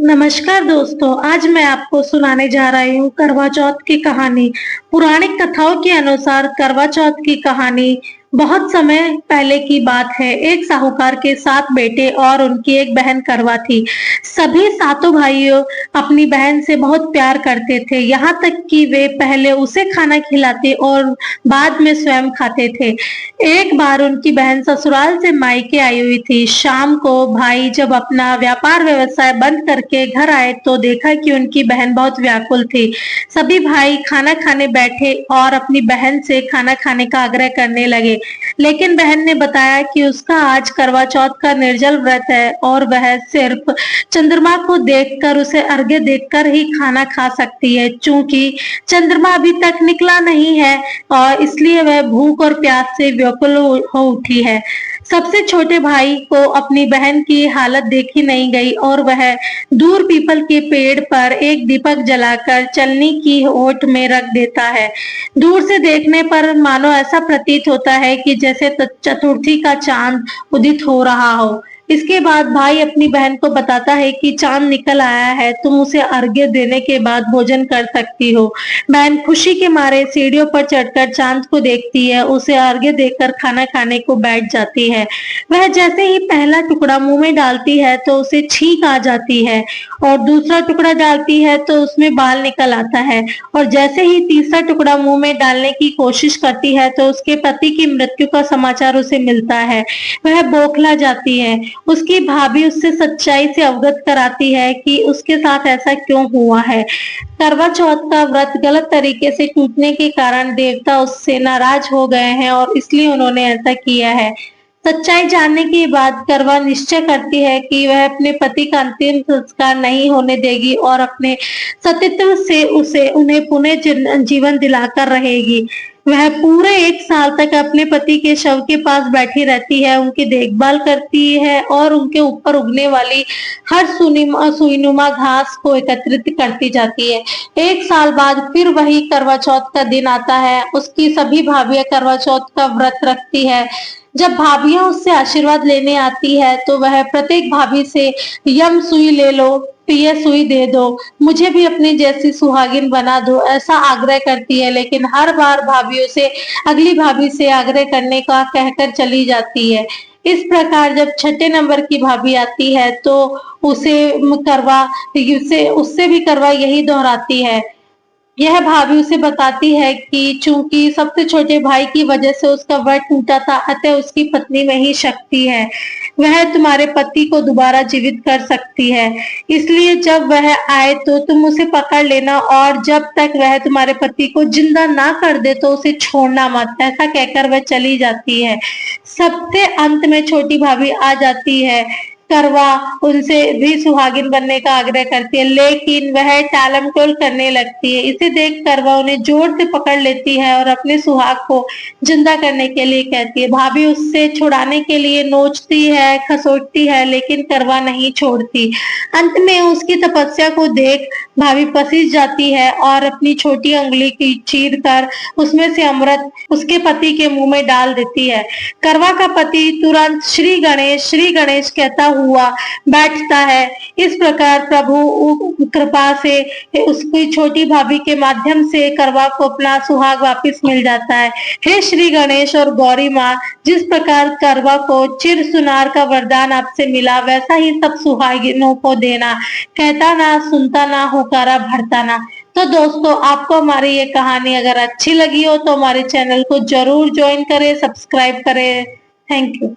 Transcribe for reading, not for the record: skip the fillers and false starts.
नमस्कार दोस्तों, आज मैं आपको सुनाने जा रही हूँ करवा चौथ की कहानी। पौराणिक कथाओं के अनुसार करवा चौथ की कहानी बहुत समय पहले की बात है। एक साहूकार के 7 बेटे और उनकी एक बहन करवा थी। सभी सातों भाइयों अपनी बहन से बहुत प्यार करते थे, यहाँ तक कि वे पहले उसे खाना खिलाते और बाद में स्वयं खाते थे। एक बार उनकी बहन ससुराल से मायके आई हुई थी। शाम को भाई जब अपना व्यापार व्यवसाय बंद करके घर आए तो देखा कि उनकी बहन बहुत व्याकुल थी। सभी भाई खाना खाने बैठे और अपनी बहन से खाना खाने का आग्रह करने लगे, लेकिन बहन ने बताया कि उसका आज करवा चौथ का निर्जल व्रत है और वह सिर्फ चंद्रमा को देखकर, उसे अर्घ्य देकर ही खाना खा सकती है। चूंकि चंद्रमा अभी तक निकला नहीं है और इसलिए वह भूख और प्यास से व्याकुल हो उठी है। सबसे छोटे भाई को अपनी बहन की हालत देखी नहीं गई और वह दूर पीपल के पेड़ पर एक दीपक जलाकर चलनी की ओट में रख देता है। दूर से देखने पर मानो ऐसा प्रतीत होता है कि जैसे चतुर्थी का चांद उदित हो रहा हो। इसके बाद भाई अपनी बहन को बताता है कि चांद निकल आया है, तुम उसे अर्घ्य देने के बाद भोजन कर सकती हो। बहन खुशी के मारे सीढ़ियों पर चढ़कर चांद को देखती है, उसे अर्घ्य देकर खाना खाने को बैठ जाती है। वह जैसे ही पहला टुकड़ा मुंह में डालती है तो उसे छींक आ जाती है और दूसरा टुकड़ा डालती है तो उसमें बाल निकल आता है और जैसे ही तीसरा टुकड़ा मुंह में डालने की कोशिश करती है तो उसके पति की मृत्यु का समाचार उसे मिलता है। वह बौखला जाती है। उसकी भाभी उससे सच्चाई से अवगत कराती है कि उसके साथ ऐसा क्यों हुआ है। करवा चौथ का व्रत गलत तरीके से टूटने के कारण देवता उससे नाराज हो गए हैं और इसलिए उन्होंने ऐसा किया है। सच्चाई जानने के बाद करवा निश्चय करती है कि वह अपने पति का अंतिम संस्कार नहीं होने देगी और अपने सतीत्व से उसे उन्हें पुनः जीवन दिलाकर रहेगी। वह पूरे 1 साल तक अपने पति के शव के पास बैठी रहती है, उनकी देखभाल करती है और उनके ऊपर उगने वाली हर सुईनुमा घास को एकत्रित करती जाती है। 1 साल बाद फिर वही करवा चौथ का दिन आता है। उसकी सभी भाभियां करवा चौथ का व्रत रखती है। जब भाभियां उससे आशीर्वाद लेने आती है तो वह प्रत्येक भाभी से यम सुई ले लो, प्रिय सुई दे दो, मुझे भी अपनी जैसी सुहागिन बना दो, ऐसा आग्रह करती है। लेकिन हर बार भाभीयों से अगली भाभी से आग्रह करने का कहकर चली जाती है। इस प्रकार जब छठे नंबर की भाभी आती है तो उसे करवा उससे भी करवा यही दोहराती है। यह भाभी उसे बताती है कि चूंकि सबसे छोटे भाई की वजह से उसका व्रत टूटा था, अतः उसकी पत्नी में ही शक्ति है, वह तुम्हारे पति को दोबारा जीवित कर सकती है। इसलिए जब वह आए तो तुम उसे पकड़ लेना और जब तक वह तुम्हारे पति को जिंदा ना कर दे तो उसे छोड़ना मत। ऐसा कहकर वह चली जाती है। सबसे अंत में छोटी भाभी आ जाती है। करवा उनसे भी सुहागिन बनने का आग्रह करती है, लेकिन वह टालमटोल करने लगती है। इसे देख करवा उन्हें जोर से पकड़ लेती है और अपने सुहाग को जिंदा करने के लिए कहती है। भाभी उससे छुड़ाने के लिए नोचती है, खसोटती है, लेकिन करवा नहीं छोड़ती। अंत में उसकी तपस्या को देख भाभी पसीज जाती है और अपनी छोटी उंगली की चीर कर उसमें से अमृत उसके पति के मुंह में डाल देती है। करवा का पति तुरंत श्री गणेश कहता हुआ बैठता है। इस प्रकार प्रभु कृपा से उसकी छोटी भाभी के माध्यम से करवा को अपना सुहाग वापस मिल जाता है। हे श्री गणेश और गौरी माँ, जिस प्रकार करवा को चिर सुनार का वरदान आपसे मिला, वैसा ही सब सुहागिनों को देना। कहता ना, सुनता ना, हुकारा भरता ना। तो दोस्तों, आपको हमारी ये कहानी अगर अच्छी लगी हो तो हमारे चैनल को जरूर ज्वाइन करें, सब्सक्राइब करें। Thank you.